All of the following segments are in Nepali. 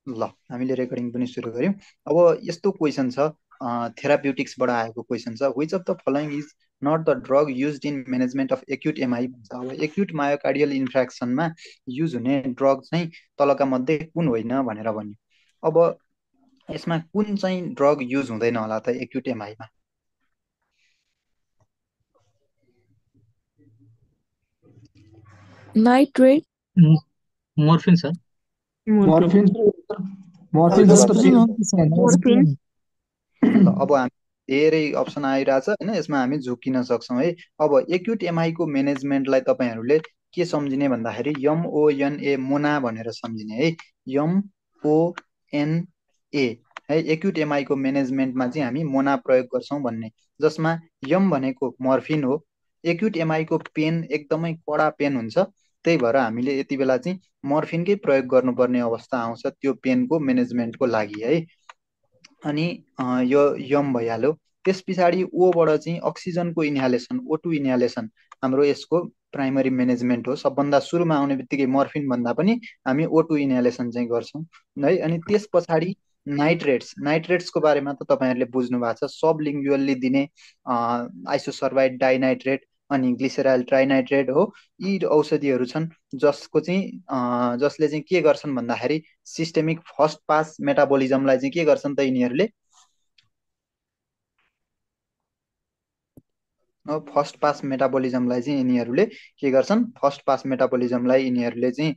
ल हामीले रेकर्डिङ पनि सुरु गऱ्यौँ। अब यस्तो क्वेसन छ, थेराप्युटिक्सबाट आएको क्वेसन छ, which of the following is not the drug use in management of acute MI भन्छ। अब एक्युट मायोकार्डियल इन्फ्रेक्सनमा युज हुने ड्रग चाहिँ तलका मध्ये कुन होइन भनेर भन्यो। अब यसमा कुन चाहिँ ड्रग युज हुँदैन होला त एक्युट एमआईमा? Nitrate, morphine sir. Morphine morphine जवाब जस्तो चाहिँ पेन मोर्फिन। ल अब हामी धेरै अप्सन आइरहेछ होइन, यसमा हामी झुकिन सक्छौँ है। अब एक्युट एमआईको म्यानेजमेन्टलाई तपाईँहरूले के सम्झिने भन्दाखेरि एमओएनए मोना भनेर सम्झिने है। एमओएनए है, एक्युट एमआईको म्यानेजमेन्टमा चाहिँ हामी मोना प्रयोग गर्छौँ भन्ने, जसमा यम भनेको मर्फिन हो। एक्युट एमआईको पेन एकदमै कडा पेन हुन्छ, त्यही भएर हामीले यति बेला चाहिँ मर्फिनकै प्रयोग गर्नुपर्ने अवस्था आउँछ त्यो पेनको म्यानेजमेन्टको लागि है। अनि यो यम भइहाल्यो। त्यस पछाडि ओबाट चाहिँ अक्सिजनको इन्हालेसन, O2 इन्हालेसन हाम्रो यसको प्राइमरी म्यानेजमेन्ट हो। सबभन्दा सुरुमा आउने बित्तिकै मर्फिन भन्दा पनि हामी O2 इन्हालेसन चाहिँ गर्छौँ है। अनि त्यस पछाडि नाइट्रेट्सको बारेमा त तपाईँहरूले बुझ्नु भएको छ, सबलिङ्गुअल्ली दिने आइसोसर्बाइड डाइनाइट्रेट अनि ग्लिसराइल ट्राइनाइट्रेट हो। यी औषधिहरू छन् जसले चाहिँ के गर्छन् भन्दाखेरि सिस्टेमिक फर्स्ट पास मेटाबोलिजमलाई चाहिँ के गर्छन् त यिनीहरूले, फर्स्ट पास मेटाबोलिजमलाई चाहिँ यिनीहरूले के गर्छन्, फर्स्ट पास मेटाबोलिजमलाई यिनीहरूले चाहिँ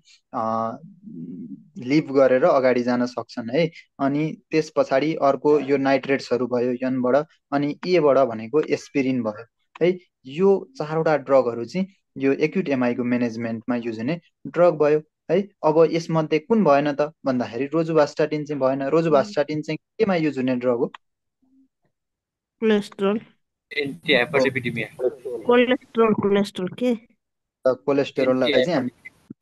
लिभ गरेर अगाडि जान सक्छन् है। अनि त्यस पछाडि अर्को यो नाइट्रेट्सहरू भयो यनबाट, अनि एबाट भनेको एस्पिरिन भयो है। यो चारवटा ड्रगहरू चाहिँ यो एक्युट एमआईको म्यानेजमेन्टमा युज हुने ड्रग भयो है। अब यसमध्ये कुन भएन त भन्दाखेरि रोजुभास्टाटिन चाहिँ भएन। रोजुभास्टाटिन चाहिँ केमा युज हुने ड्रग हो? Cholesterol anti hyperlipidemia. कोलेस्ट्रोल के कोलेस्टेरोललाई चाहिँ हामी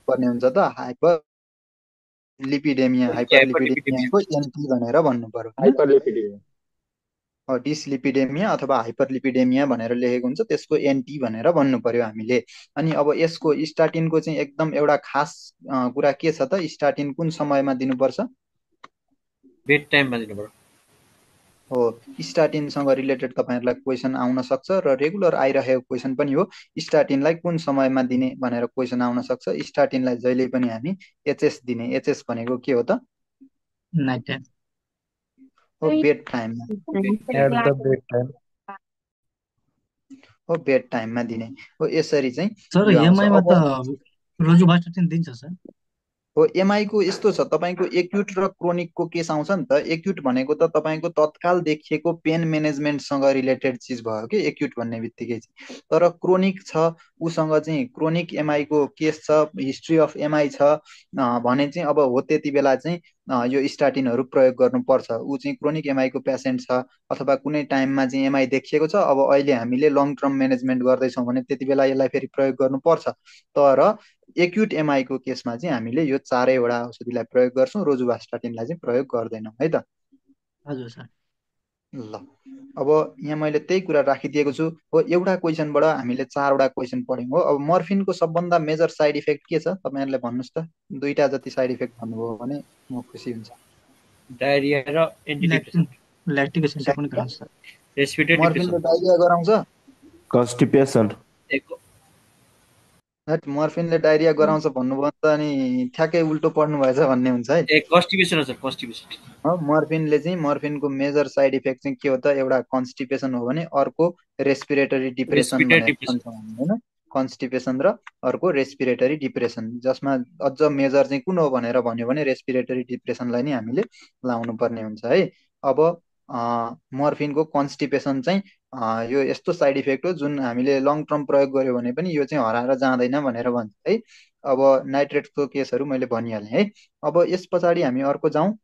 पर्ने हुन्छ त हाइपरलिपिडेमिया, हाइपरलिपिडेमियाको एन्टी भनेर भन्नु पर्यो होइन। हाइपरलिपिडेमिया डिसलिपिडेमिया अथवा हाइपरलिपिडेमिया भनेर लेखेको हुन्छ, त्यसको एन्टी भनेर भन्नु पर्यो हामीले। अनि अब यसको स्टाटिनको चाहिँ एकदम एउटा खास कुरा के छ त, स्टाटिन कुन समयमा दिनुपर्छ? बेड टाइममा दिनुपर्छ हो। स्टाटिनसँग रिलेटेड तपाईँहरूलाई क्वेसन आउन सक्छ र रेगुलर आइरहेको क्वेसन पनि हो, स्टाटिनलाई कुन समयमा दिने भनेर क्वेसन आउन सक्छ। स्टाटिनलाई जहिले पनि हामी एचएस दिने। एचएस भनेको के हो त? नाइट टाइम हो, बेड टाइममा एट द बेड टाइम हो, बेड टाइममा दिने हो। यसरी चाहिँ सर। यो आउँछ। एमआईमा अब त रोजुभास्टाटिन दिन्छ सर। हो, एमआईको यस्तो छ, तपाईँको एक्युट र क्रोनिकको केस आउँछ नि त। एक्युट भनेको त तपाईँको तत्काल देखिएको पेन म्यानेजमेन्टसँग रिलेटेड चिज भयो कि एक्युट भन्ने बित्तिकै चाहिँ। तर क्रोनिक छ, उसँग चाहिँ क्रोनिक एमआईको केस छ, हिस्ट्री अफ एमआई छ भने चाहिँ अब हो त्यति बेला चाहिँ यो स्टाटिनहरू प्रयोग गर्नुपर्छ। ऊ चाहिँ क्रोनिक एमआईको पेसेन्ट छ अथवा कुनै टाइममा चाहिँ एमआई देखिएको छ, अब अहिले हामीले लङ टर्म म्यानेजमेन्ट गर्दैछौँ भने त्यति बेला यसलाई फेरि प्रयोग गर्नुपर्छ। तर एक्युट एमआईको केसमा चाहिँ हामीले यो चारैवटा औषधिलाई प्रयोग गर्छौँ, रोजुभास्टाटिनलाई चाहिँ प्रयोग गर्दैनौँ है त। हजुर सर। ल अब यहाँ मैले त्यही कुरा राखिदिएको छु हो। एउटा क्वेसनबाट हामीले चारवटा क्वेसन पढ्यौँ हो। अब मर्फिनको सबभन्दा मेजर साइड इफेक्ट के छ तपाईँहरूले भन्नुहोस् त। दुईटा जति साइड इफेक्ट भन्नुभयो भने म खुसी हुन्छ। डायरिया र एन्टी डिप्रेसन, ल्याक्टिक एसिड पनि गराउँछ सर। रेस्पिरेटरी मर्फिनले डिप्रेसन, डाइरिया गराउँछ? कन्स्टिपेसन मर्फिनले डाइरिया गराउँछ भन्नुभयो त अनि ठ्याक्कै उल्टो पढ्नु भएछ भन्ने हुन्छ है। कन्स्टिपेसन हो सर, कन्स्टिपेसन। मर्फिनको मेजर साइड इफेक्ट चाहिँ के हो त? एउटा कन्स्टिपेसन हो भने अर्को रेस्पिरेटरी डिप्रेसन भनेर भन्छौँ हामी होइन। कन्स्टिपेसन र अर्को रेस्पिरेटरी डिप्रेसन, जसमा अझ मेजर चाहिँ कुन हो भनेर भन्यो भने रेस्पिरेटरी डिप्रेसनलाई नै हामीले लाउनु पर्ने हुन्छ है। अब मर्फिनको कन्स्टिपेसन चाहिँ यो यस्तो साइड इफेक्ट हो जुन हामीले लङ टर्म प्रयोग गर्यो भने पनि यो चाहिँ हराएर जाँदैन भनेर भन्छ है। अब नाइट्रेटको केसहरू मैले भनिहालेँ है। अब यस पछाडि हामी अर्को जाउँ।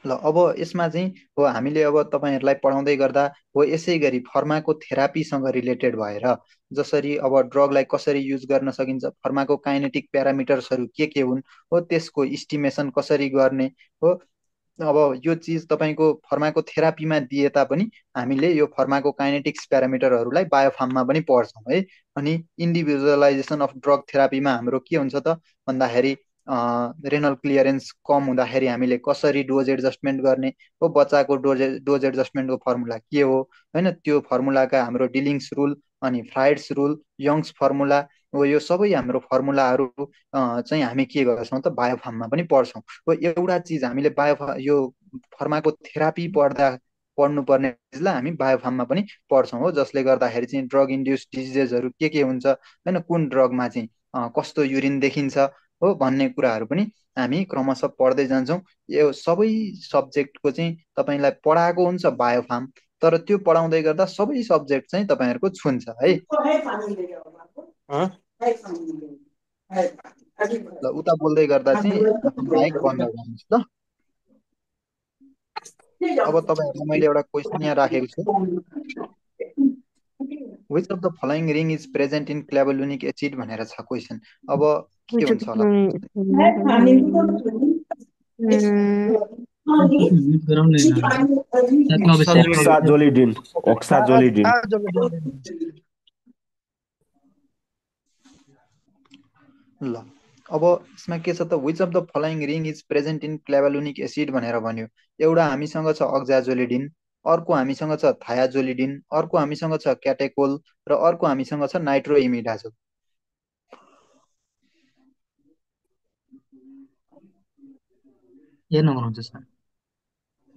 ल अब यसमा चाहिँ हो हामीले अब तपाईँहरूलाई पढाउँदै गर्दा हो यसै गरी फर्माको थेरापीसँग रिलेटेड भएर जसरी अब ड्रगलाई कसरी युज गर्न सकिन्छ, फर्माको काइनेटिक प्यारामिटर्सहरू के हुन् हो, त्यसको इस्टिमेसन कसरी गर्ने हो, अब यो चिज तपाईँको फर्माको थेरापीमा दिए तापनि हामीले यो फर्माको काइनेटिक्स प्यारामिटरहरूलाई बायोफार्ममा पनि पढ्छौँ है। अनि इन्डिभिजुअलाइजेसन अफ ड्रग थेरापीमा हाम्रो के हुन्छ त भन्दाखेरि रेनल क्लियरेन्स कम हुँदाखेरि हामीले कसरी डोज एडजस्टमेन्ट गर्ने हो, बच्चाको डोज एडजस्टमेन्टको फर्मुला के हो होइन, त्यो फर्मुलाका हाम्रो डिलिङ्स रुल अनि फ्राइड्स रुल, यङ्स फर्मुला हो, यो सबै हाम्रो फर्मुलाहरू चाहिँ हामी के गर्छौँ त बायोफार्ममा पनि पढ्छौँ हो। एउटा चिज हामीले यो फर्माको थेरापी पढ्नुपर्ने चिजलाई हामी बायोफार्ममा पनि पढ्छौँ हो, जसले गर्दाखेरि चाहिँ ड्रग इन्ड्युस डिजिजेसहरू के हुन्छ होइन, कुन ड्रगमा चाहिँ कस्तो युरिन देखिन्छ हो भन्ने कुराहरू पनि हामी क्रमशः पढ्दै जान्छौँ। यो सबै सब्जेक्टको चाहिँ तपाईँलाई पढाएको हुन्छ बायोफार्म, तर त्यो पढाउँदै गर्दा सबै सब्जेक्ट चाहिँ तपाईँहरूको छुन्छ है। ल उता बोल्दै गर्दा चाहिँ माइक बन्द गर्नुहोस् ल। अब तपाईँहरूलाई मैले एउटा क्वेसन यहाँ राखेको छु। Which of the following ring is present in clavulanic acid भनेर छ क्वेसन। अब के हुन्छ होला? ओक्साजोलिडिन। ओक्साजोलिडिन। ल अब यसमा के छ त, which of the following ring is present in clavulanic acid भनेर भन्यो। एउटा हामीसँग छ अक्जाजोलिडिन, अर्को हामीसँग छ थायाजोलिडिन, अर्को हामीसँग छ क्याटेकोल र अर्को हामीसँग छ नाइट्रोइमिडाजोल।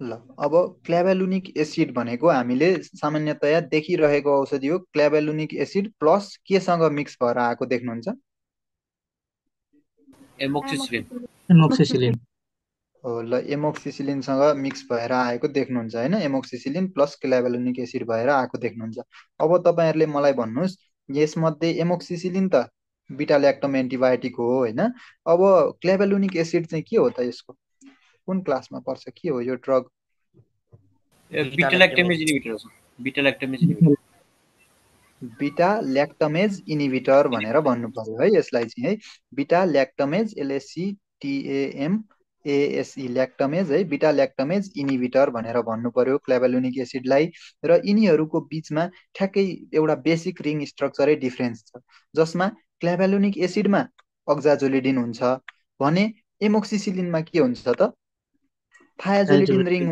ल अब क्ल्याभोलुनिक एसिड भनेको हामीले सामान्यतया देखिरहेको औषधि हो। क्ल्याभोलुनिक एसिड प्लस केसँग मिक्स भएर आएको देख्नुहुन्छ? एमोक्सिसिलिन हो ल, एमोक्सिसिलिनसँग मिक्स भएर आएको देख्नुहुन्छ होइन, एमोक्सिसिलिन प्लस क्ल्याभोलुनिक एसिड भएर आएको देख्नुहुन्छ। अब तपाईँहरूले मलाई भन्नुहोस्, यसमध्ये एमोक्सिसिलिन त बिटा ल्याक्टम एन्टिबायोटिक हो होइन, अब क्ल्याभोलुनिक एसिड चाहिँ के हो त? यसको कुन क्लासमा पर्छ, के हो यो ड्रग? बिटा ल्याक्टमेज इन्हिबिटर हो। बिटा ल्याक्टमेज इन्हिबिटर, बिटा ल्याक्टमेज इन्हिबिटर भनेर भन्नु पर्यो है यसलाई चाहिँ है। बिटा ल्याक्टमेज LACTAMASE ल्याक्टमेज है, बिटा ल्याक्टमेज इन्हिबिटर भनेर भन्नु पर्यो क्ल्याभोलुनिक एसिडलाई। र यिनीहरूको बिचमा ठ्याक्कै एउटा बेसिक रिङ स्ट्रक्चरै डिफ्रेन्स छ, जसमा क्ल्याभोलुनिक एसिडमा अक्जाजोलिडिन हुन्छ भने एमोक्सिसिलिनमा के हुन्छ त? थायाजोलिडिन रिङ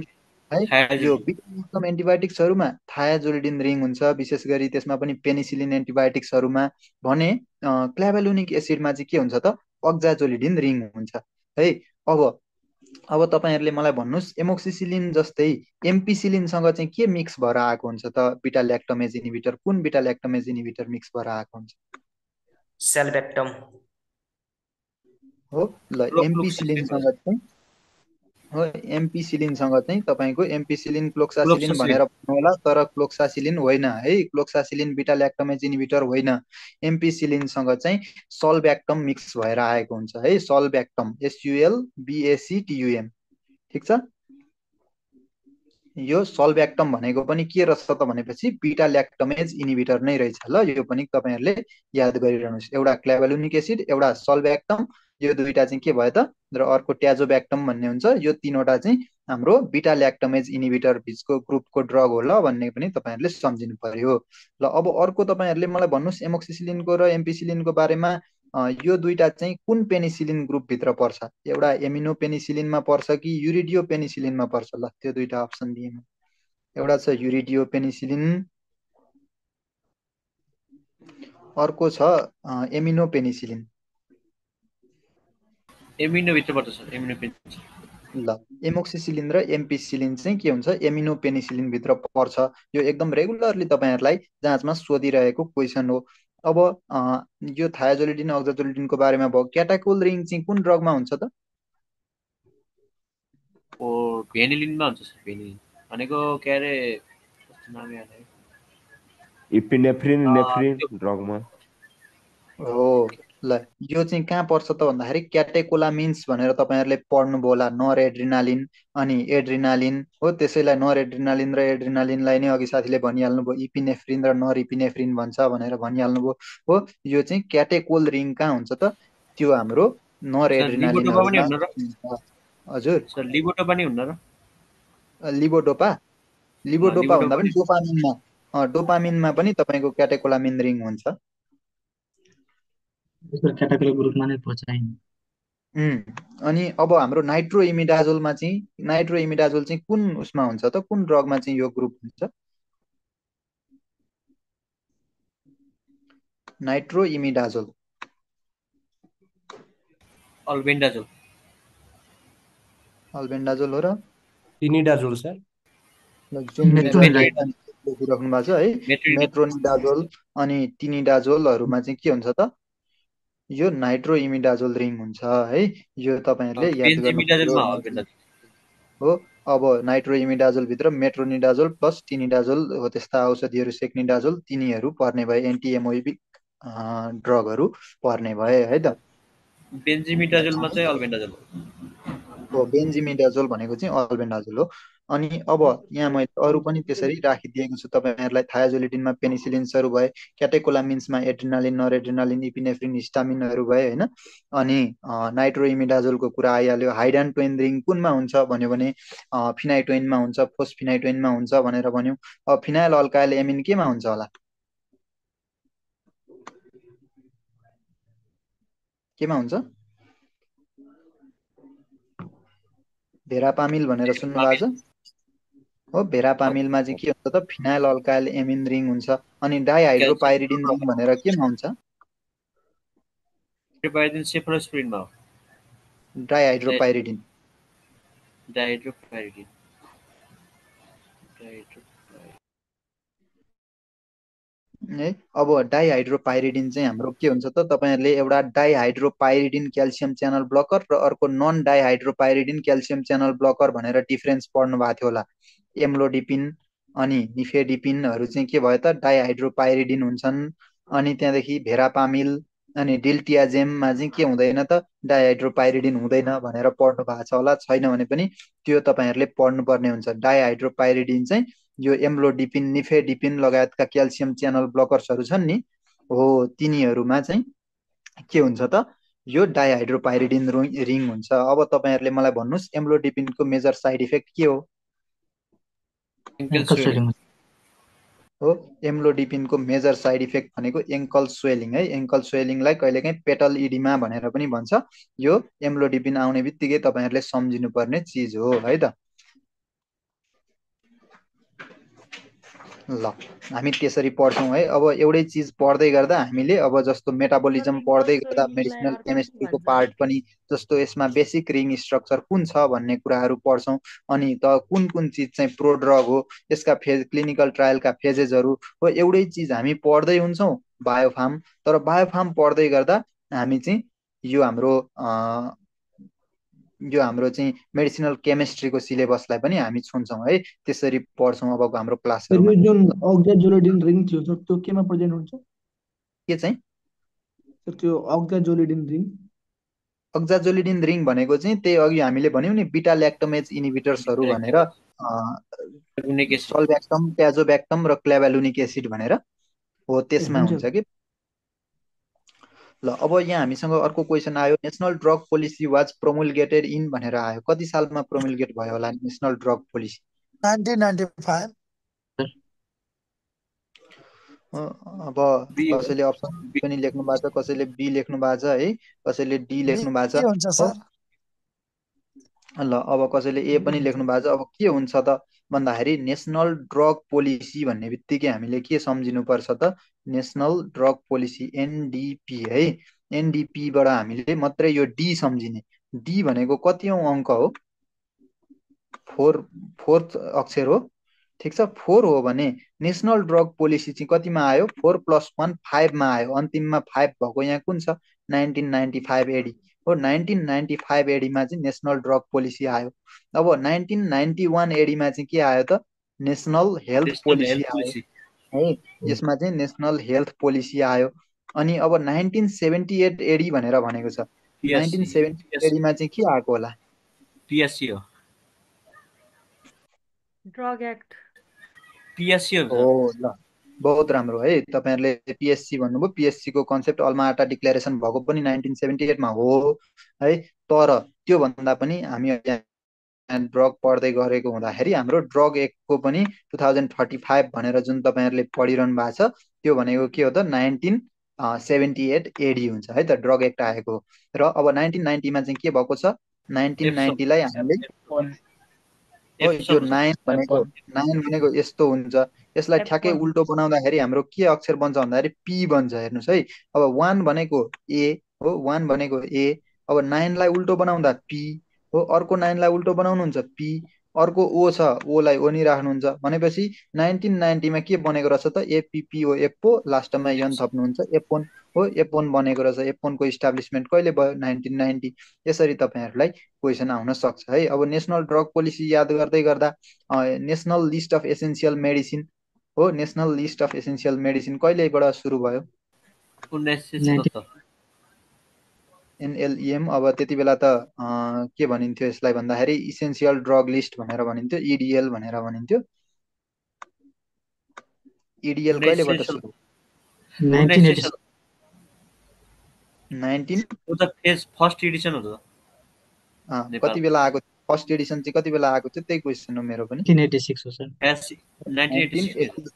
है। यो बिटा एन्टिबायोटिक्सहरूमा थायाजोलिडिन रिङ हुन्छ, विशेष गरी त्यसमा पनि पेनिसिलिन एन्टिबायोटिक्सहरूमा। भने क्ल्याभोलुनिक एसिडमा चाहिँ के हुन्छ त? अक्जाजोलिडिन रिङ हुन्छ है। अब तपाईँहरूले मलाई भन्नुहोस्, एमोक्सिसिलिन जस्तै एम्पिसिलिनसँग चाहिँ के मिक्स भएर आएको हुन्छ त? बिटा ल्याक्टमेज इन्हिबिटर, कुन बिटा ल्याक्टमेज इन्हिबिटर मिक्स भएर आएको हुन्छ? सेल्बेक्टम हो ल, एम्पिसिलिनसँग चाहिँ हो, एम्पिसिलिनसँग चाहिँ तपाईँको एम्पिसिलिन क्लोक्सासिलिन भनेर भन्नु होला, तर क्लोक्सासिलिन होइन है, क्लोक्सासिलिन बिटा ल्याक्टमेज इन्हिबिटर होइन। एम्पिसिलिनसँग चाहिँ सल्ब्याक्टम मिक्स भएर आएको हुन्छ है, सल्ब्याक्टम SULBACTUM। ठिक छ। यो सल्ब्याक्टम भनेको पनि के रहेछ त भनेपछि बिटा ल्याक्टमेज इन्हिबिटर नै रहेछ ल। यो पनि तपाईँहरूले याद गरिरहनुहोस्, एउटा क्ल्याभोलुनिक एसिड, एउटा सल्ब्याक्टम, यो दुईटा चाहिँ के भयो त? र अर्को ट्याजोब्याक्टम भन्ने हुन्छ। यो तीनवटा चाहिँ हाम्रो बिटा ल्याक्टमेज इन्हिबिटर बिचको ग्रुपको ड्रग हो ल भन्ने पनि तपाईँहरूले सम्झिनु पर्यो। ल अब अर्को तपाईँहरूले मलाई भन्नुहोस्, एमोक्सिसिलिनको र एम्पिसिलिनको बारेमा यो दुईटा चाहिँ कुन पेनिसिलिन ग्रुपभित्र पर्छ? एउटा एमिनो पेनिसिलिनमा पर्छ कि युरिडियो पेनिसिलिनमा पर्छ? ल त्यो दुईटा अप्सन दिएँ। एउटा छ युरिडियो पेनिसिलिन, अर्को छ एमिनो पेनिसिलिन। एमिनो भित्रबाट छ, एमिनो पेनिसिलिन। ल एमोक्सिसिलिन र एम्पिसिलिन चाहिँ के हुन्छ? एमिनो पेनिसिलिन भित्र पर्छ। यो एकदम रेगुलरली तपाईँहरूलाई जाँचमा सोधिरहेको क्वेसन हो। अब यो थायाजोलिडिन अक्जाजोलिडिनको बारेमा भयो। क्याटाकोल रिङ चाहिँ कुन ड्रगमा हुन्छ त? भेनिलिनमा हुन्छ सर। भेनिलिन भनेको के अरे, नाम याद आयो, इपिनेफ्रिन नेफ्रिन ड्रगमा हो। ल यो चाहिँ कहाँ पर्छ त भन्दाखेरि क्याटेकोलामिन्स भनेर तपाईँहरूले पढ्नुभयो होला, नर एड्रिनालिन अनि एड्रिनालिन हो। त्यसैलाई नर एड्रिनालिन र एड्रिनालिनलाई नै अघि साथीले भनिहाल्नुभयो, इपिनेफ्रिन र नर इपिनेफ्रिन भन्छ भनेर भनिहाल्नुभयो हो। यो चाहिँ क्याटेकोल रिङ कहाँ हुन्छ त? त्यो हाम्रो नर एड्रिनालिनहरूमा हजुर सर लिभोडोपा नि हुन्न र लिभोडोपा लिभोडोपा भन्दा पनि लिभोडोपा डोपामिनमा पनि तपाईँको क्याटेकोलामिन रिङ हुन्छ। सर क्याटेगोरी ग्रुपमा नै पर्छ हैन। अनि अब हाम्रो नाइट्रोइमिडाजोल चाहिँ कुन उसमा हुन्छ त, कुन ड्रगमा चाहिँ यो ग्रुप हुन्छ? नाइट्रोइमिडाजोल अल्बेन्डाजोल अल्बेन्डाजोल हो र टिनिडाजोल सर। जुन मेट्रोनिडाजोल। लेखिराख्नु भएको छ है, मेट्रोनिडाजोल। मेट्रोनिडाजोल अनि टिनिडाजोलहरूमा चाहिँ के हुन्छ त? यो नाइट्रोइमिडाजोल रिङ हुन्छ है। यो तपाईँहरूले याद गर्नु बेन्जिमिडाजोलमा अल्बेन्डाजोल हो। अब नाइट्रोइमिडाजोल भित्र मेट्रोनिडाजोल प्लस टिनिडाजोल हो, त्यस्ता औषधिहरू सेक्निडाजोल तिनीहरू पर्ने भए, एन्टिएमोइबिक ड्रगहरू पर्ने भए है त। बेन्जिमिडाजोलमा चाहिँ अल्बेन्डाजोल हो, बेन्जिमिडाजोल भनेको चाहिँ अल्बेन्डाजोल हो। अनि अब यहाँ मैले अरू पनि त्यसरी राखिदिएको छु तपाईँहरूलाई। थायाजोलिडिनमा पेनिसिलिन्सहरू भए, क्याटेकोलामिन्समा एड्रिनालिन, नरएड्रिनालिन, इपिनेफ्रिन, हिस्टामिनहरू भए होइन। अनि नाइट्रोइमिडाजोलको कुरा आइहाल्यो। हाइड्रान्टोइन रिङ कुनमा हुन्छ भन्यो भने फिनाइटोइनमा हुन्छ, फोस्फिनाइटोइनमा हुन्छ भनेर भन्यो। अब फिनाइल अल्काइल एमिन केमा हुन्छ होला? केमा हुन्छ? भेरापामिल भनेर सुन्नु भएको छ हो। भेरापामिलमा चाहिँ के हुन्छ त? फिनाइल अल्काइल एमिन रिङ हुन्छ। अनि डाइहाइड्रोपाइरिडिन रिङ भनेर केमा हुन्छ? सेफलोस्पिरिनमा हो। डाइहाइड्रोपाइरिडिन डाइहाइड्रोपाइरिडिन है। अब डाइहाइड्रोपाइरिडिन चाहिँ हाम्रो के हुन्छ त? तपाईँहरूले एउटा डाइहाइड्रोपाइरिडिन क्याल्सियम च्यानल ब्लकर र अर्को नन डाइहाइड्रोपाइरिडिन क्याल्सियम च्यानल ब्लकर भनेर डिफरेन्स पढ्नु भएको थियो होला। एम्लोडिपिन अनि निफेडिपिनहरू चाहिँ के भयो त? डाइहाइड्रोपाइरिडिन हुन्छन्। अनि त्यहाँदेखि भेरापामिल अनि डिल्टियाजेममा चाहिँ के हुँदैन त? डाइहाइड्रोपाइरिडिन हुँदैन भनेर पढ्नु भएको छ होला। छैन भने पनि त्यो तपाईँहरूले पढ्नुपर्ने हुन्छ। डाइहाइड्रोपाइरिडिन चाहिँ यो एम्लोडिपिन, निफेडिपिन लगायतका क्याल्सियम च्यानल ब्लकर्सहरू छन् नि, हो तिनीहरूमा चाहिँ के हुन्छ त? यो डाइहाइड्रोपाइरिडिन रिङ हुन्छ। अब तपाईँहरूले मलाई भन्नुहोस् एम्लोडिपिनको मेजर साइड इफेक्ट के हो? Ankle swelling. हो, एम्लोडिपिनको मेजर साइड इफेक्ट भनेको एङ्कल स्वेलिङ है। एङ्कल स्वेलिङलाई कहिलेकाहीँ पेटल इडिमा भनेर पनि भन्छ। यो एम्लोडिपिन आउने बित्तिकै तपाईँहरूले सम्झिनुपर्ने चिज हो है त। ल हामी त्यसरी पढ्छौँ है। अब एउटै चिज पढ्दै गर्दा हामीले अब जस्तो मेटाबोलिजम पढ्दै गर्दा मेडिसिनल केमिस्ट्रीको पार्ट पनि, जस्तो यसमा बेसिक रिङ स्ट्रक्चर कुन छ भन्ने कुराहरू पढ्छौँ। अनि त कुन कुन चिज चाहिँ प्रोड्रग हो, यसका क्लिनिकल ट्रायलका फेजेसहरू हो, एउटै चिज हामी पढ्दै हुन्छौँ बायोफार्म। तर बायोफार्म पढ्दै गर्दा हामी चाहिँ यो हाम्रो चाहिँ मेडिसिनल केमिस्ट्रीको सिलेबसलाई पनि हामी छुन्छौँ है। त्यसरी पढ्छौँ अब हाम्रो क्लासहरूमा। यो जुन अक्जाजोलिडिन रिङ थियो सर, त्यो केमा प्रेजेन्ट हुन्छ? के चाहिँ? सर त्यो अक्जाजोलिडिन रिङ। अक्जाजोलिडिन रिङ भनेको चाहिँ त्यही अघि हामीले भन्यौँ नि, बिटा ल्याक्टोमेज इनिबिटर्सहरू भनेर, सल्ब्याक्टम, ट्याजोब्याक्टम र क्ल्याभालुनिक एसिड भनेर हो, त्यसमा हुन्छ कि। ल अब यहाँ हामीसँग अर्को क्वेसन आयो। National drug policy was promulgated in भनेर आयो। कति सालमा प्रोमुलगेट भयो होला नेसनल ड्रग पोलिसी? 1995। अब कसैले अप्सन पनि लेख्नु भएको छ, कसैले बी लेख्नु भएको छ है, कसैले डी लेख्नु भएको छ। ल अब कसैले ए पनि लेख्नु भएको छ। अब के हुन्छ त भन्दाखेरि नेसनल ड्रग पोलिसी भन्ने बित्तिकै हामीले के सम्झिनुपर्छ त? नेसनल ड्रग पोलिसी एनडिपी है। एनडिपीबाट हामीले मात्रै यो डी सम्झिने। डी भनेको कतिौँ अङ्क हो? फोर्थ अक्षर हो। ठिक छ, 4 हो भने नेसनल ड्रग पोलिसी चाहिँ कतिमा आयो? 4+1 5मा आयो। अन्तिममा 5 भएको यहाँ कुन छ? 1995 एडी हो। 1995 एडीमा चाहिँ नेसनल ड्रग पोलिसी आयो। अब 1991 एडीमा चाहिँ के आयो त? नेसनल हेल्थ पोलिसी आयो है। यसमा चाहिँ नेसनल हेल्थ पोलिसी आयो। अनि अब 1978 एडी भनेर भनेको छ। 1978 एडीमा चाहिँ के आएको होला? पिएससी हो। Drug act. पिएससी हो। ल बहुत राम्रो है। तपाईँहरूले पिएससी भन्नुभयो, पिएससी को कन्सेप्ट अल्मा आटा डिक्लेरेसन भएको पनि 1978 मा हो है। तर त्योभन्दा पनि हामी ड्रग पढ्दै गरेको हुँदाखेरि हाम्रो ड्रग एक्टको पनि 2035 भनेर जुन तपाईँहरूले पढिरहनु भएको छ त्यो भनेको के हो त 1978 एडी हुन्छ है त ड्रग एक्ट आएको। र अब 1990 चाहिँ के भएको छ 1990 हामीले हो यो नाइन भनेको यस्तो हुन्छ। यसलाई ठ्याक्कै उल्टो बनाउँदाखेरि हाम्रो के अक्षर बन्छ भन्दाखेरि पी बन्छ। हेर्नुहोस् है, अब 1 भनेको ए हो, 1 भनेको ए। अब 9लाई उल्टो बनाउँदा पी हो, अर्को 9लाई उल्टो बनाउनुहुन्छ पी, अर्को ओ छ ओलाई ओ नि राख्नुहुन्छ। भनेपछि 1990 के बनेको रहेछ त एपिपिओ एप्पो लास्टमा यन थप्नुहुन्छ एपोन हो, एपोन बनेको रहेछ। एपोनको इस्टाब्लिसमेन्ट कहिले भयो 1990। यसरी तपाईँहरूलाई क्वेसन आउन सक्छ है। अब नेसनल ड्रग पोलिसी याद गर्दै गर्दा national list of essential medicine हो, national list of essential medicine कहिलेबाट सुरु भयो 1977। एनएलइएम। अब त्यति बेला त के भनिन्थ्यो यसलाई भन्दाखेरि इसेन्सियल ड्रग लिस्ट भनेर भनिन्थ्यो, इडिएल भनेर भनिन्थ्यो। इडिएल कहिलेबाट सुरु 1987 19 त्यो त फेज फर्स्ट एडिसन हो त कति बेला आएको फर्स्ट एडिसन चाहिँ कति बेला आएको थियो त्यही क्वेसन हो मेरो पनि 1986 हो सर। 1986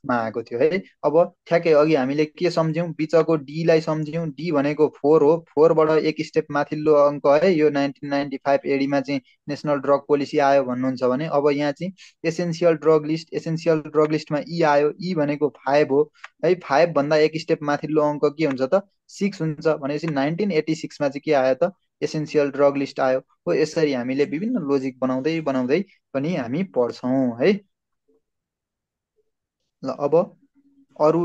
मा आएको थियो है। अब ठ्याक्कै अघि हामीले के सम्झ्यौँ बिचको डीलाई सम्झ्यौँ। डी भनेको 4 हो, 4बाट एक स्टेप माथिल्लो अङ्क है। यो 1995 एडीमा चाहिँ नेसनल ड्रग पोलिसी आयो भन्नुहुन्छ भने अब यहाँ चाहिँ essential drug list, essential drug लिस्टमा ई आयो। ई भनेको 5 हो है। 5 भन्दा एक स्टेप माथिल्लो अङ्क के हुन्छ त 6 हुन्छ। भनेपछि 1986 मा चाहिँ के आयो त एसेन्सियल ड्रग लिस्ट आयो हो। यसरी हामीले विभिन्न लोजिक बनाउँदै बनाउँदै पनि हामी पढ्छौँ है। ल अब अरू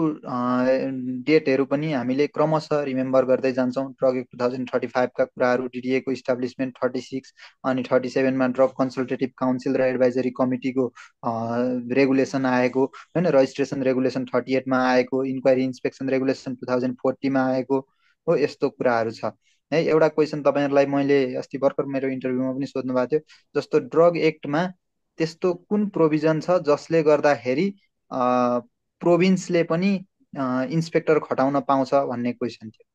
डेटहरू पनि हामीले क्रमशः रिमेम्बर गर्दै जान्छौँ। ड्रग एक्ट 2035 का कुराहरू, डिडिएको इस्टाब्लिसमेन्ट 36 अनि 37 मा ड्रग कन्सल्टेटिभ काउन्सिल र एडभाइजरी कमिटीको रेगुलेसन आएको होइन। रजिस्ट्रेसन रेगुलेसन 38 मा आएको, इन्क्वायरी इन्सपेक्सन रेगुलेसन 2040 मा आएको हो। यस्तो कुराहरू छ है। एउटा क्वेसन तपाईँहरूलाई मैले अस्ति भर्खर मेरो इन्टरभ्यूमा पनि सोध्नु भएको थियो, जस्तो ड्रग एक्टमा त्यस्तो कुन प्रोभिजन छ जसले गर्दाखेरि प्रोभिन्सले पनि इन्सपेक्टर खटाउन पाउँछ भन्ने क्वेसन थियो।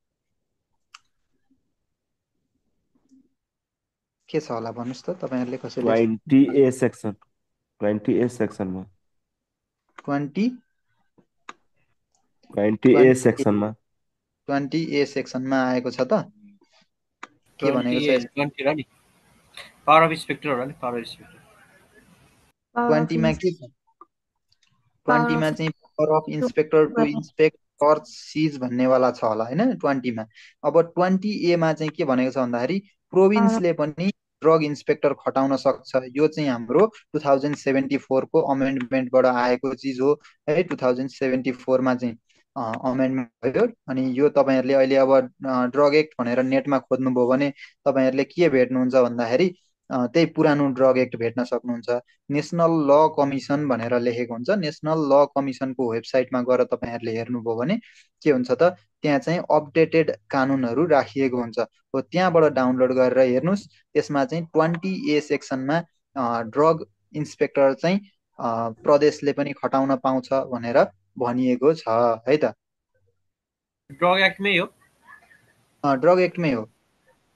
के छ होला भन्नुहोस् त तपाईँहरूले कसैले 20A section 20A सेक्सनमा 20A सेक्सनमा 20A सेक्सनमा आएको छ त के भनेको छ 20 र नि पावर अफ इन्सपेक्टर होला नि। पावर इन्सपेक्टर 20 मा के छ 20 मा चाहिँ power of inspector to inspect search seize भन्नेवाला छ होला होइन 20 मा। अब 20A मा चाहिँ के भनेको छ भन्दाखेरि प्रोभिन्सले पनि ड्रग इन्सपेक्टर खटाउन सक्छ। यो चाहिँ हाम्रो 2074 को अमेन्डमेन्टबाट आएको चिज हो है। 2074 मा चाहिँ अमेन्डमेन्ट भयो। अनि यो तपाईँहरूले अहिले अब ड्रग एक्ट भनेर नेटमा खोज्नुभयो भने तपाईँहरूले के भेट्नुहुन्छ भन्दाखेरि त्यही पुरानो ड्रग एक्ट भेट्न सक्नुहुन्छ। नेसनल ल कमिसन भनेर लेखेको हुन्छ। नेसनल ल कमिसनको वेबसाइटमा गएर तपाईँहरूले हेर्नुभयो भने के हुन्छ त त्यहाँ चाहिँ अपडेटेड कानुनहरू राखिएको हुन्छ हो। त्यहाँबाट डाउनलोड गरेर हेर्नुहोस्। त्यसमा चाहिँ 20A सेक्सनमा ड्रग इन्सपेक्टर चाहिँ प्रदेशले पनि खटाउन पाउँछ भनेर भनिएको छ है त। ड्रग एक्टमै हो, ड्रग एक्टमै हो।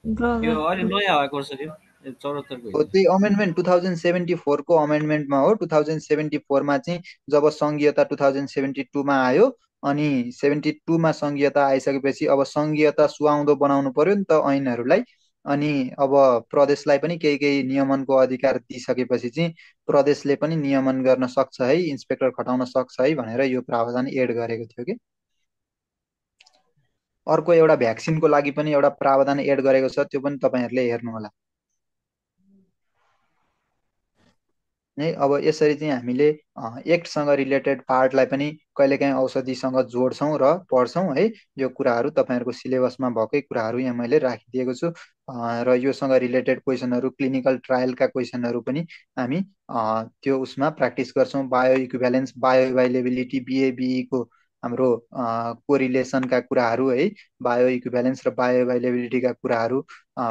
यो अहिले नयाँ आएको छ त्यो 74 को। त्यही अमेन्डमेन्ट 2074 को अमेन्डमेन्टमा हो। 2074 मा चाहिँ जब सङ्घीयता 2072 मा आयो अनि 72 मा सङ्घीयता आइसकेपछि अब सङ्घीयता सुहाउँदो बनाउनु पर्यो नि त ऐनहरूलाई। अनि अब प्रदेशलाई पनि केही केही नियमनको अधिकार दिइसकेपछि चाहिँ प्रदेशले पनि नियमन गर्न सक्छ है, इन्सपेक्टर खटाउन सक्छ है भनेर यो प्रावधान एड गरेको थियो कि। अर्को एउटा भ्याक्सिनको लागि पनि एउटा प्रावधान एड गरेको छ, त्यो पनि तपाईँहरूले हेर्नु होला है। अब यसरी चाहिँ हामीले एक्टसँग रिलेटेड पार्टलाई पनि कहिलेकाहीँ औषधिसँग जोड्छौँ र पढ्छौँ है। यो कुराहरू तपाईँहरूको सिलेबसमा भएकै कुराहरू यहाँ मैले राखिदिएको छु। र योसँग रिलेटेड क्वेसनहरू, क्लिनिकल ट्रायलका क्वेसनहरू पनि हामी त्यो उसमा प्र्याक्टिस गर्छौँ। बायो इक्विभ्यालेन्स, बायो अभाइलेबिलिटी, बिएबिईको हाम्रो कोरिलेसनका कुराहरू है, बायो इक्विभ्यालेन्स र बायो अभाइलेबिलिटीका कुराहरू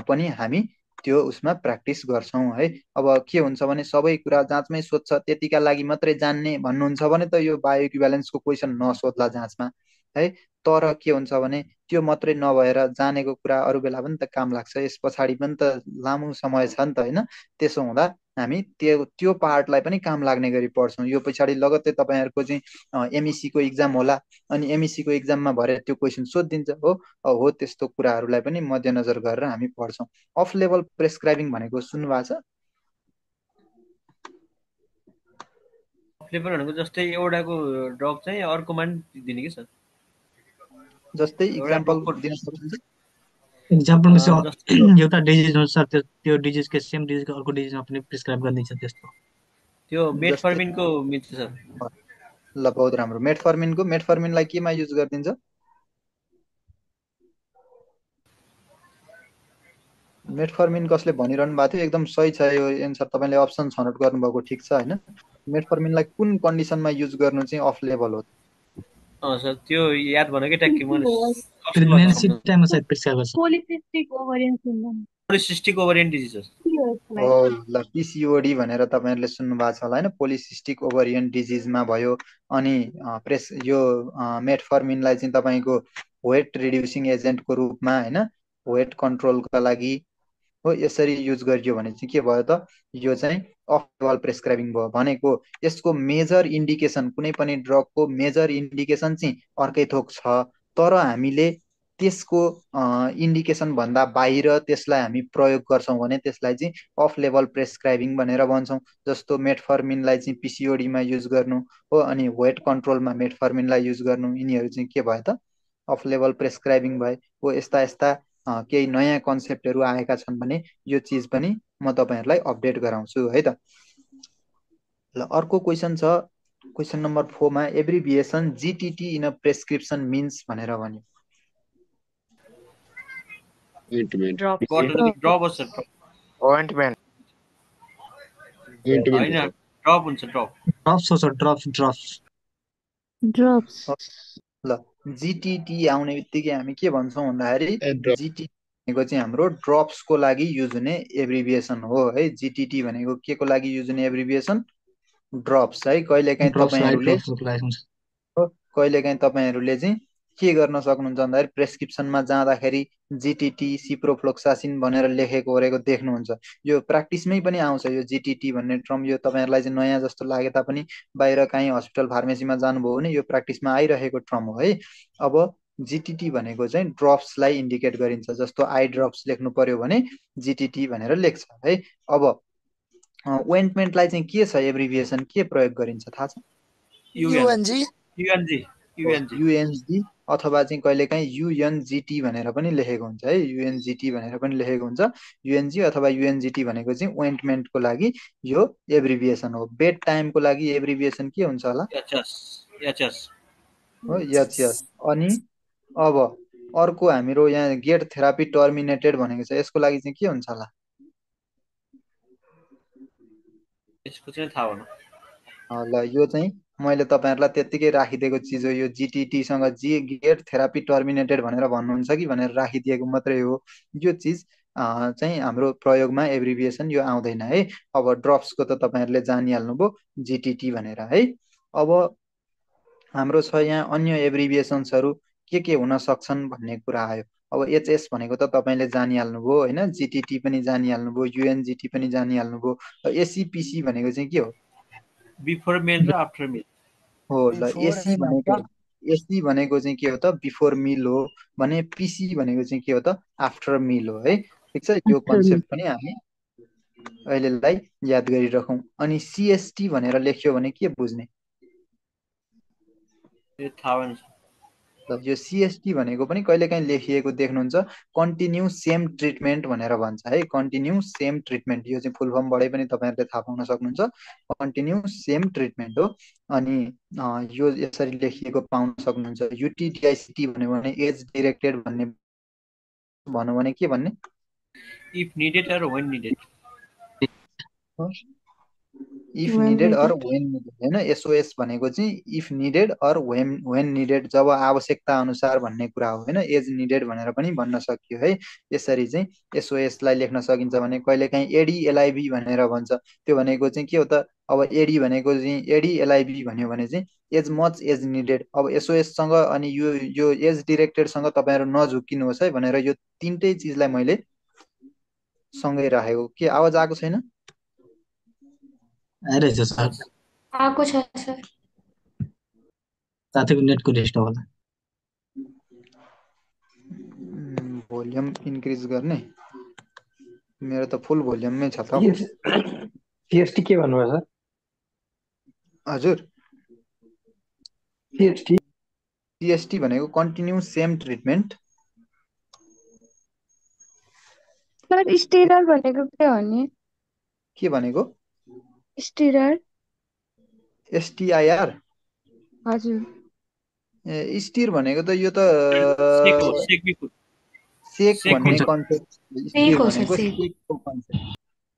पनि हामी त्यो उसमा प्र्याक्टिस गर्छौँ है। अब के हुन्छ भने सबै कुरा जाँचमै सोध्छ त्यतिका लागि मात्रै जान्ने भन्नुहुन्छ भने त यो बायो इक्विभ्यालेन्सको क्वेसन नसोध्ला जाँचमा है। तर के हुन्छ भने त्यो मात्रै नभएर जानेको कुरा अरू बेला पनि त काम लाग्छ, यस पछाडि पनि त लामो समय छ नि त होइन। त्यसो हुँदा हामी त्यो पार्टलाई पनि काम लाग्ने गरी पढ्छौँ। यो पछाडि लगत्तै तपाईँहरूको चाहिँ एमइसीको इक्जाम होला, अनि एमइसीको इक्जाममा भरे त्यो क्वेसन सोधिदिन्छ हो त्यस्तो कुराहरूलाई पनि मध्यनजर गरेर हामी पढ्छौँ। अफ लेभल प्रेस्क्राइबिङ भनेको सुन्नुभएको छ? फ्लेभर भनेको जस्तै एउटाको ड्रप चाहिँ अर्कोमा नि दिने कि सर? जस्तै एउटा इक्जाम्पल ड्रपको दिन सक्नुहुन्छ? इक्जाम्पलमा जस्तो एउटा डिजिज हुन्छ सर, त्यो डिजिजको सेम डिजिजको अर्को डिजिजमा पनि प्रिस्क्राइब गरिदिन्छ त्यस्तो। त्यो जस्तै मेटफर्मिनको मिल्छ सर? ल बहुत राम्रो। मेटफर्मिनलाई केमा युज गरिदिन्छ? मेटफर्मिन कसले भनिरहनु भएको थियो? एकदम सही छ यो एन्सर, तपाईँले अप्सन छनौट गर्नुभएको ठिक छ होइन। मेटफर्मिनलाई कुन कन्डिसनमा युज गर्नु चाहिँ अफ लेभल हो? सर त्यो याद भन कि ट्याक्कै मैले प्रेग्नेन्सी टाइममा सायद प्रिस्क्राइब गर्छ। पोलिसिस्टिक ओभरियन डिजिज हो ल, पिसिओडी भनेर तपाईँहरूले सुन्नु भएको छ होला होइन। पोलिसिस्टिक ओभरियन डिजिजमा भयो। अनि यो मेटफर्मिनलाई चाहिँ तपाईँको वेट रिड्युसिङ एजेन्टको रूपमा होइन, वेट कन्ट्रोलका लागि हो यसरी युज गरियो भने चाहिँ के भयो त, यो चाहिँ अफ लेभल प्रेस्क्राइबिङ भयो। भनेको यसको मेजर इन्डिकेसन, कुनै पनि ड्रगको मेजर इन्डिकेसन चाहिँ अर्कै थोक छ, तर हामीले त्यसको इन्डिकेसन भन्दा बाहिर त्यसलाई हामी प्रयोग गर्छौँ भने त्यसलाई चाहिँ अफ लेभल प्रेस्क्राइबिङ भनेर भन्छौँ। जस्तो मेटफर्मिनलाई चाहिँ पिसिओडीमा युज गर्नु हो, अनि वेट कन्ट्रोलमा मेटफर्मिनलाई युज गर्नु, यिनीहरू चाहिँ के भयो त, अफ लेभल प्रेस्क्राइबिङ भयो हो। यस्ता यस्ता केही नयाँ कन्सेप्टहरू आएका छन् भने यो चिज पनि म तपाईँहरूलाई अपडेट गराउँछु है त। ल अर्को क्वेसन छ, क्वेसन नम्बर 4 मा abbreviation जिटिटी in a prescription means भनेर भन्यो। ड्रप ड्रप हो सर? ओइन्टमेन्ट होइन ड्रप हुन्छ, ड्रप ड्रप्स हो सर, ड्रप्स। ल जिटिटी आउने बित्तिकै हामी के भन्छौँ भन्दाखेरि जिटिटी भनेको चाहिँ हाम्रो ड्रप्सको लागि युज हुने एब्रिभिएसन हो है। जिटिटी भनेको के को लागि युज हुने एब्रिभिएसन? ड्रप्स है। कहिलेकाहीँ तपाईँहरूले चाहिँ के गर्न सक्नुहुन्छ भन्दाखेरि प्रेस्क्रिप्सनमा जाँदाखेरि जिटिटी सिप्रोफ्लोक्सासिन भनेर लेखेको ओरेको देख्नुहुन्छ। यो प्र्याक्टिसमै पनि आउँछ यो जिटिटी भन्ने टर्म। यो तपाईँहरूलाई चाहिँ नयाँ जस्तो लागे तापनि बाहिर काहीँ हस्पिटल फार्मेसीमा जानुभयो भने यो प्र्याक्टिसमा आइरहेको टर्म हो है। अब जिटिटी भनेको चाहिँ ड्रप्सलाई इन्डिकेट गरिन्छ। जस्तो आई ड्रप्स लेख्नु पर्यो भने जिटिटी भनेर लेख्छ है। अब ओइन्टमेन्टलाई चाहिँ के छ एब्रिभिएसन, के प्रयोग गरिन्छ थाहा छ? युएनजी अथवा चाहिँ कहिलेकाहीँ युएनजिटी भनेर पनि लेखेको हुन्छ है। युएनजिटी भनेर पनि लेखेको हुन्छ। युएनजी अथवा युएनजिटी भनेको चाहिँ ओइन्टमेन्टको लागि यो एब्रिभिएसन हो। बेड टाइमको लागि एब्रिभिएसन के हुन्छ होला? हो एचएस। अनि अब अर्को हाम्रो यहाँ गेट थेरापी टर्मिनेटेड भनेको छ, यसको लागि चाहिँ के हुन्छ होला? यसको चाहिँ थाहा भएन। ल यो चाहिँ मैले तपाईँहरूलाई त्यत्तिकै राखिदिएको चिज हो। यो जिटिटीसँग गेट थेरापी टर्मिनेटेड भनेर भन्नुहुन्छ कि भनेर राखिदिएको मात्रै हो। यो चिज चाहिँ हाम्रो प्रयोगमा एब्रिभिएसन यो आउँदैन है। अब ड्रप्सको त तपाईँहरूले जानिहाल्नुभयो जिटिटी भनेर है। अब हाम्रो छ यहाँ अन्य एब्रिभिएसन्सहरू के हुन सक्छन् भन्ने कुरा आयो। अब एचएस भनेको त तपाईँले जानिहाल्नुभयो होइन, जिटिटी पनि जानिहाल्नुभयो, युएनजिटी पनि जानिहाल्नुभयो। एसिपिसी भनेको चाहिँ के हो? बिफोर मिल र आफ्टर मिल हो। ल एसी भनेको चाहिँ के हो त? बिफोर मिल हो भने पिसी भनेको चाहिँ के हो त? आफ्टर मिल हो है। ठिक छ, यो कन्सेप्ट पनि हामी अहिलेलाई याद गरिराखौँ। अनि सिएसटी भनेर लेख्यो भने के बुझ्ने? यो सिएसटी भनेको पनि कहिलेकाहीँ लेखिएको देख्नुहुन्छ, कन्टिन्यू सेम ट्रिटमेन्ट भनेर भन्छ है। कन्टिन्यू सेम ट्रिटमेन्ट, यो चाहिँ फुल फर्मबाटै पनि तपाईँहरूले थाहा पाउन सक्नुहुन्छ। कन्टिन्यू सेम ट्रिटमेन्ट हो। अनि यो यसरी लेखिएको पाउन सक्नुहुन्छ। युटिडिआइसिटी भन्यो भने एज डिरेक्टेड भन्ने भनौँ भने के भन्ने? इफ निडेड र when needed. If When needed or needed. When needed होइन, एसओएस भनेको चाहिँ if needed or when needed, जब आवश्यकता अनुसार भन्ने कुरा हो होइन। एज निडेड भनेर पनि भन्न सकियो है। यसरी चाहिँ एसओएसलाई लेख्न सकिन्छ भने कहिलेकाहीँ एडिएलआइबी भनेर भन्छ। त्यो भनेको चाहिँ के हो त, अब एडी भनेको चाहिँ एडिएलआइबी भन्यो भने चाहिँ एज मच एज निडेड। अब एसओएससँग अनि यो एज डिरेक्टेडसँग तपाईँहरू नझुक्किनुहोस् है भनेर यो तिनटै चिजलाई मैले सँगै राखेको। के आवाज आएको छैन? आइरहेछ सर, आएको छ सर। साथीको नेटको डिस्टर्ब होला। भोल्युम इन्क्रिज गर्ने, मेरो त फुल भोल्युममै छ त। सीएसटी के भन्नुभयो सर? हजुर, सीएसटी टिएसटी भनेको कन्टिन्यू सेम ट्रिटमेन्ट। सर स्टेरर भनेको के हो नि? के भनेको? स्टेरर? एसटिआइआर? हजुर। ए स्टिर भनेको त यो सेक हो, त सेक बिफोर। सेक सेक भन्ने हुन्छ। कन्सेप्ट, सेक स्टिर हो सर, भनेको सेक। सेकको कन्सेप्ट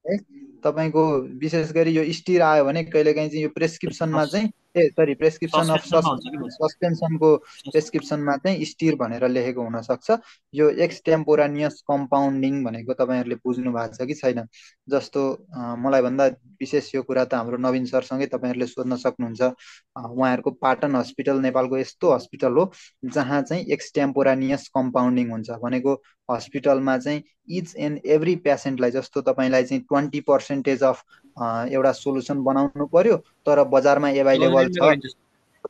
है। तपाईँको विशेष गरी यो स्टिर आयो भने कहिलेकाहीँ चाहिँ यो प्रेस्क्रिप्सनमा चाहिँ प्रेस्क्रिप्सन अफ सस्पेन्सनमा हुन्छ कि भन्छ। सस्पेन्सनको प्रेस्क्रिप्सनमा चाहिँ स्टिर भनेर लेखेको हुनसक्छ। यो एक्सटेम्पोरानियस कम्पाउन्डिङ भनेको तपाईँहरूले बुझ्नु भएको छ कि छैन? जस्तो मलाई भन्दा विशेष यो कुरा त हाम्रो नवीन सरसँगै तपाईँहरूले सोध्न सक्नुहुन्छ। उहाँहरूको पाटन हस्पिटल नेपालको यस्तो हस्पिटल हो जहाँ चाहिँ एक्सटेम्पोरानियस कम्पाउन्डिङ हुन्छ। भनेको हस्पिटलमा चाहिँ इच एन्ड एभ्री पेसेन्टलाई, जस्तो तपाईँलाई चाहिँ 20% अफ एउटा सोलुसन बनाउनु पर्यो तर बजारमा एभाइलेबल छ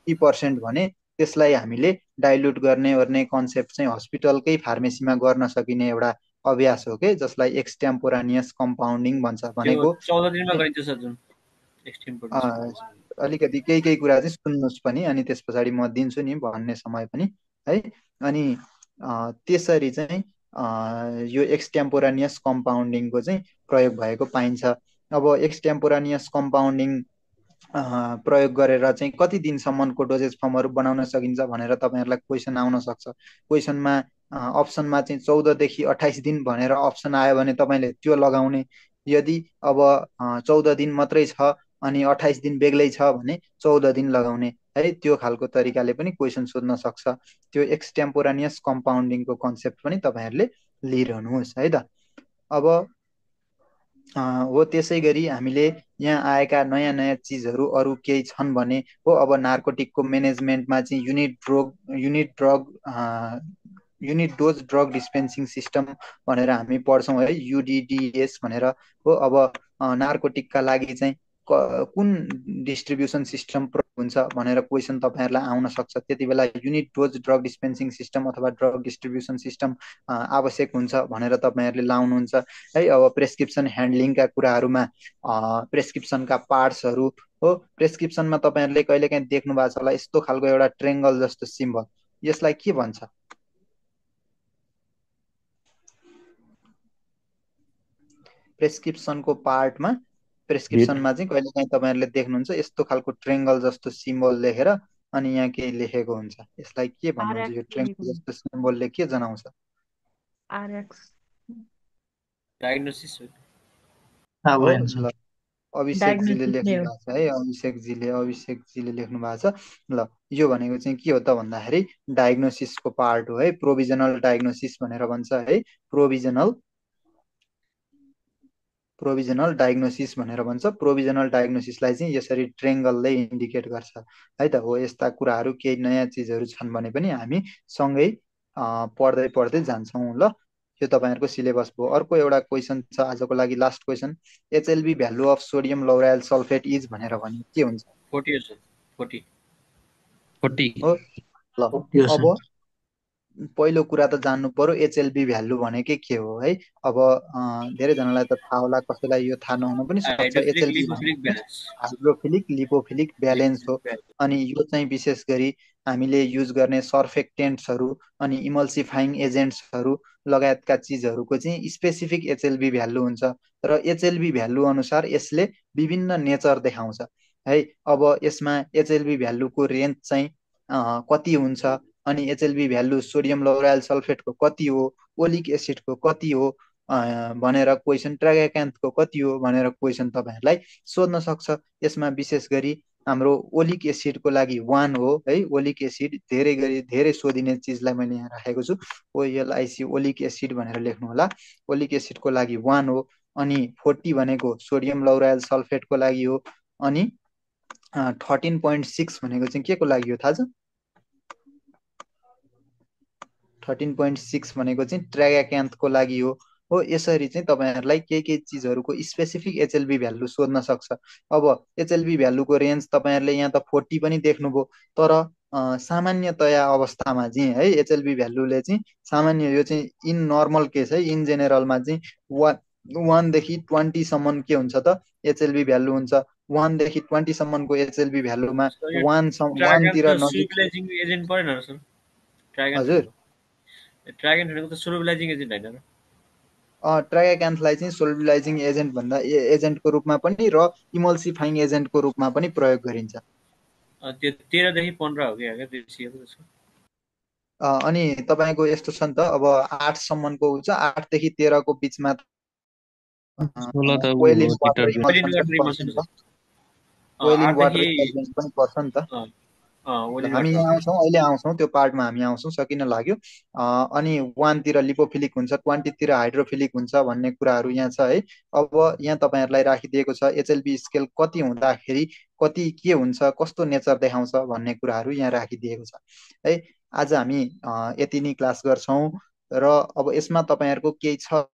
40% भने त्यसलाई हामीले डाइल्युट गर्ने ओर्ने कन्सेप्ट चाहिँ हस्पिटलकै फार्मेसीमा गर्न सकिने एउटा अभ्यास हो के, जसलाई एक्सटेम्पोरानियस कम्पाउन्डिङ भन्छ। भनेको 14 दिनमा गरिन्छ सर जुन एक्सटेम्पोरेनियस। अलिकति केही कुरा चाहिँ सुन्नुहोस् पनि, अनि त्यस पछाडि म दिन्छु नि भन्ने समय पनि है। अनि त्यसरी चाहिँ यो एक्सटेम्पोरानियस कम्पाउन्डिङको चाहिँ प्रयोग भएको पाइन्छ। अब एक्सटेम्पोरानियस कम्पाउन्डिङ प्रयोग गरेर चाहिँ कति दिनसम्मको डोजेज फर्महरू बनाउन सकिन्छ भनेर तपाईँहरूलाई क्वेसन आउन सक्छ। क्वेसनमा अप्सनमा चाहिँ 14 देखि 28 दिन भनेर अप्सन आयो भने तपाईँले त्यो लगाउने। यदि अब 14 दिन मात्रै छ अनि 28 दिन बेग्लै छ भने 14 दिन लगाउने है। त्यो खालको तरिकाले पनि क्वेसन सोध्न सक्छ। त्यो एक्सटेम्पोरानियस कम्पाउन्डिङको कन्सेप्ट पनि तपाईँहरूले लिइरहनुहोस् है त। अब हो त्यसै गरी हामीले यहाँ आएका नयाँ नयाँ चिजहरू अरू केही छन् भने हो। अब नार्कोटिकको म्यानेजमेन्टमा चाहिँ unit dose drug dispensing system भनेर हामी पढ्छौँ है, युडिडिएस भनेर हो। अब नार्कोटिकका लागि चाहिँ कुन डिस्ट्रिब्युसन सिस्टम प्रयोग हुन्छ भनेर क्वेसन तपाईँहरूलाई आउन सक्छ। त्यति बेला unit dose drug dispensing system अथवा ड्रग डिस्ट्रिब्युसन सिस्टम आवश्यक हुन्छ भनेर तपाईँहरूले लाउनुहुन्छ है। अब प्रेस्क्रिप्सन ह्यान्डलिङका कुराहरूमा प्रेस्क्रिप्सनका पार्ट्सहरू हो। प्रेस्क्रिप्सनमा तपाईँहरूले कहिलेकाहीँ देख्नु भएको छ होला यस्तो खालको एउटा ट्रेङ्गल जस्तो सिम्बल, यसलाई के भन्छ? प्रेस्क्रिप्सनको पार्टमा प्रेस्क्रिप्सनमा चाहिँ कहिलेकाहीँ तपाईँहरूले देख्नुहुन्छ यस्तो खालको ट्रेङ्गल जस्तो सिम्बल लेखेर अनि यहाँ केही लेखेको हुन्छ। यसलाई के भन्नुहुन्छ? यो ट्रेङ्गल जस्तो सिम्बलले के जनाउँछ? आरएक्स डायग्नोसिस हो हो ल, अभिषेकजीले डायग्नोसिस लेख्नु नै हो। भएको छ है। अभिषेकजीले लेख्नु भएको छ। ल यो भनेको चाहिँ के हो त भन्दाखेरि डायग्नोसिसको पार्ट हो है। प्रोभिजनल डायग्नोसिस भनेर भन्छ है। प्रोभिजनल डायग्नोसिस भनेर भन्छ। प्रोभिजनल डायग्नोसिसलाई चाहिँ यसरी ट्रेङ्गलले इन्डिकेट गर्छ है त। हो यस्ता कुराहरू केही नयाँ चिजहरू छन् भने पनि हामी सँगै पढ्दै पढ्दै जान्छौँ। ल यो तपाईँहरूको सिलेबस भयो। अर्को एउटा क्वेसन छ आजको लागि, last question. HLB value of sodium lauryl sulphate is भनेर भने के हुन्छ? 40 हो ल। यो अब पहिलो कुरा त जान्नु पर्यो एचएलबी भ्यालु भनेकै के हो है। अब धेरैजनालाई त थाहा होला, कसैलाई यो थाहा नहुन पनि सक्छ। एचएलबी हाइड्रोफिलिक लिपोफिलिक ब्यालेन्स हो। अनि यो चाहिँ विशेष गरी हामीले युज गर्ने सर्फेक्टेन्ट्सहरू अनि इमल्सिफाइङ एजेन्ट्सहरू लगायतका चिजहरूको चाहिँ स्पेसिफिक एचएलबी भ्यालु हुन्छ। र एचएलबी भ्यालु अनुसार यसले विभिन्न नेचर देखाउँछ है। अब यसमा एचएलबी भ्यालुको रेन्ज चाहिँ कति हुन्छ, अनि एचएलबी भ्यालु सोडियम लौरायल सल्फेटको कति हो, ओलिक एसिडको कति हो, भनेर क्वेसन, ट्रागाक्यान्थको कति हो भनेर क्वेसन तपाईँहरूलाई सोध्न सक्छ। यसमा विशेष गरी हाम्रो ओलिक एसिडको लागि 1 हो है। ओलिक एसिड धेरै सोधिने चिजलाई मैले यहाँ राखेको छु। OLIC ओलिक एसिड भनेर लेख्नु होला। ओलिक एसिडको लागि 1 हो। अनि 40 भनेको सोडियम लौरायल सल्फेटको लागि हो। अनि 13.6 भनेको चाहिँ के को लागि हो थाहा छ? 13.6 भनेको चाहिँ ट्रागाक्यान्थको लागि हो। यसरी चाहिँ तपाईँहरूलाई के चिजहरूको स्पेसिफिक एचएलबी भ्यालु सोध्न सक्छ। अब एचएलबी भ्यालुको रेन्ज तपाईँहरूले यहाँ त 40 पनि देख्नुभयो, तर सामान्यतया अवस्थामा चाहिँ है एचएलबी भ्यालुले चाहिँ सामान्य, यो चाहिँ इन नर्मल केस है, इन जेनेरलमा चाहिँ 1 देखि 20 सम्म के हुन्छ त एचएलबी भ्यालु हुन्छ। 1 देखि 20 सम्मको एचएलबी भ्यालुमा 1 तिर नजिक। एजेन्ट परेन र सर? हजुर, ट्रागेन भनेको त सोल्युबलाइजिङ एजेन्ट हैन र? ट्रागाक्यान्थलाई चाहिँ सोल्युबलाइजिङ एजेन्ट भन्दा एजेन्टको रूपमा पनि र इमल्सिफाइङ एजेन्टको रूपमा पनि प्रयोग गरिन्छ। त्यो 13 देखि 15 हो कि हैन रेसियो त्यसको? अनि तपाईको यस्तो छ नि त, अब 8 सम्मको हुन्छ, 8 देखि 13 को बिचमा बोइलिङ वाटर इमल्सन पनि पर्छ नि त। हामी यहाँ आउँछौँ, अहिले आउँछौँ त्यो पार्टमा, हामी आउँछौँ, सकिन लाग्यो। अनि 1 तिर लिपोफिलिक हुन्छ, 20 तिर हाइड्रोफिलिक हुन्छ भन्ने कुराहरू यहाँ छ है। अब यहाँ तपाईँहरूलाई राखिदिएको छ एचएलबी स्केल कति हुँदाखेरि कति के हुन्छ, कस्तो नेचर देखाउँछ भन्ने कुराहरू यहाँ राखिदिएको छ है। आज हामी यति नै क्लास गर्छौँ र अब यसमा तपाईँहरूको केही छ